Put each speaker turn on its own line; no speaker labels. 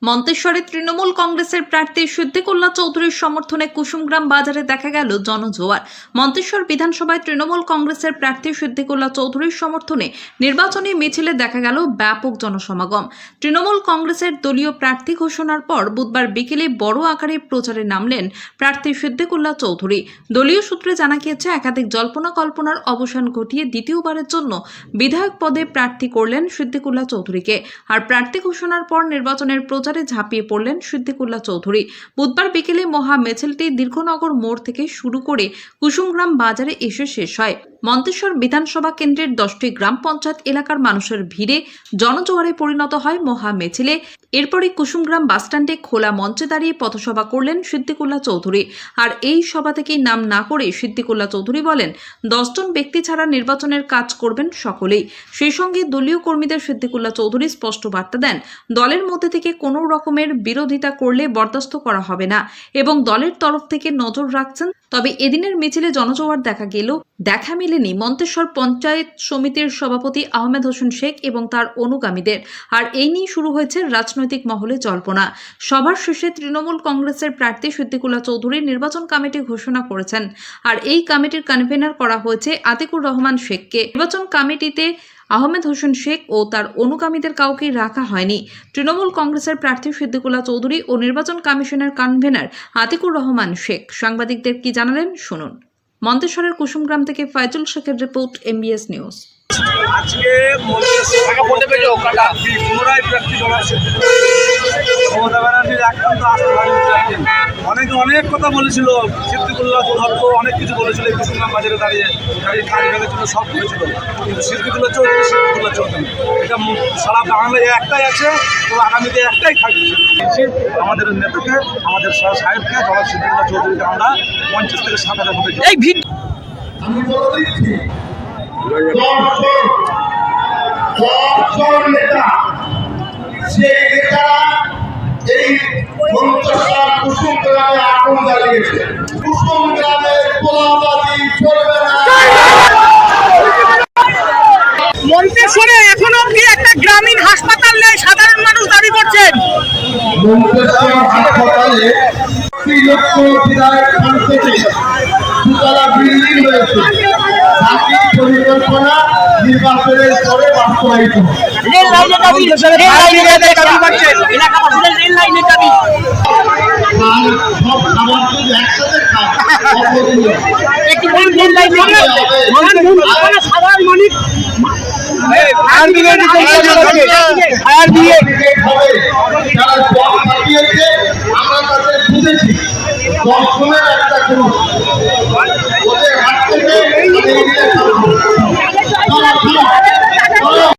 মন্তেশ্বরে তৃণমূল কংগ্রেসের প্রার্থী সিদ্দিকুল্লাহ চৌধুরীর সমর্থনে কুসুমগ্রাম বাজারে দেখা গেল জনজোয়ার। মন্তেশ্বর বিধানসভায় তৃণমূল কংগ্রেসের প্রার্থী সিদ্দিকুল্লাহ চৌধুরীর সমর্থনে নির্বাচনী মিছিলে দেখা গেল ব্যাপক জনসমাগম। তৃণমূল কংগ্রেসের দলীয় প্রার্থী ঘোষণার পর বুধবার বিকেলে বড় আকারে প্রচারে নামলেন প্রার্থী সিদ্দিকুল্লাহ চৌধুরী। দলীয় সূত্রে জানা গিয়েছে, একাধিক জল্পনা কল্পনার অবসান ঘটিয়ে দ্বিতীয়বারের জন্য বিধায়ক পদে প্রার্থী করলেন সিদ্দিকুল্লাহ চৌধুরীকে। আর প্রার্থী ঘোষণার পর নির্বাচনের প্রচারে ঝাঁপিয়ে পড়লেন সিদ্দিকুল্লাহ চৌধুরী। বুধবার বিকেলে মহা মিছিলটি দীর্ঘনগর মোড় থেকে শুরু করে কুসুমগ্রাম বাজারে এসে শেষ হয়। মন্তেশ্বর বিধানসভা কেন্দ্রের 10টি গ্রাম পঞ্চায়েত এলাকার মানুষের ভিড়ে জনজোয়ারে পরিণত হয় মহা মিছিলে। এরপরে কুসুমগ্রাম বাসস্ট্যান্ডে খোলা মঞ্চে দাঁড়িয়ে পথসভা করলেন সিদ্দিকুল্লাহ চৌধুরী। আর এই সভা থেকে নাম না করে সিদ্দিকুল্লাহ চৌধুরী বলেন, 10 জন ব্যক্তি ছাড়া নির্বাচনের কাজ করবেন সকলেই। সেই সঙ্গে দলীয় কর্মীদের সিদ্দিকুল্লাহ চৌধুরী স্পষ্ট বার্তা দেন, দলের মধ্যে থেকে কোনো রকমের বিরোধিতা করলে বরদাস্ত করা হবে না এবং দলের তরফ থেকে নজর রাখছেন। তবে এদিনের মিছিলে জনজোয়ার দেখা মেলেনি মন্তেশ্বর পঞ্চায়েত সমিতির সভাপতি আহমেদ হোসেন শেখ এবং তার অনুগামীদের। আর এই নিয়ে শুরু হয়েছে রাজনৈতিক মহলে জল্পনা। সভার শেষে তৃণমূল কংগ্রেসের প্রার্থী সিদ্দিকুল্লাহ চৌধুরী নির্বাচন কমিটি ঘোষণা করেছেন। আর এই কমিটির কনভেনার করা হয়েছে আতিকুর রহমান শেখকে। নির্বাচন কমিটিতে আহমেদ হোসেন শেখ ও তার অনুগামীদের কাউকেই রাখা হয়নি। তৃণমূল কংগ্রেসের প্রার্থী সিদ্দিকুল্লাহ চৌধুরী ও নির্বাচন কমিশনের কনভেনার আতিকুর রহমান শেখ সাংবাদিকদের কি জানালেন শুনুন। মন্তেশ্বরের কুসুমগ্রাম থেকে ফাইজুল শেখের রিপোর্ট, MBS নিউজ।
আজকে পুনরায় প্রার্থী মমতা ব্যানার্জির একান্ত অনেক কথা বলেছিল। সিদ্দিকুল্লাহ হয়তো অনেক কিছু বলেছিল, এই কুসুমগ্রাম বাজারে দাঁড়িয়ে কাজের জন্য সব করেছিল, কিন্তু সিদ্দিকুল্লাহ চৌধুরী এটা সারা বাংলায় একটাই আছে তো আগামীতে একটাই থাকবে। আমাদের নেতাকে, আমাদের সাহেবকে, জনাব সিদ্দিকুল্লাহ চৌধুরীকে আমরা 50 থেকে 70,000 ভোটে এই ভিড়
আমি বলে দিচ্ছি, নেতা সেই নেতা এই কুসুম গ্রামে আগুন জ্বালিয়েছে। কুসুম গ্রামের গোলাবাজি চলবে না।
মন্তেশ্বরে এখনো কি একটা গ্রামীণ হাসপাতাল নেই, সাধারণ মানুষ দাবি করছেন।
মন্তেশ্বর হাসপাতালে 3 লক্ষ বিধায়ক সংসদে 2তলা বিল্ডিং রয়েছে। বাকি পরিকল্পনা নির্বাচনের পরে বাস্তবায়িত হবে।
রেল লাইনের দাবি, এলাকাবাসীদের রেল লাইনের দাবি।
সব খাবার যদি একসাথে খায়
একটু রেল লাইনের সাধারণ মানুষ
যারা জব পাঠিয়েছে আমরা তাদের বুঝেছি। দর্শনের একটা গ্রুপ ওদের হাত থেকে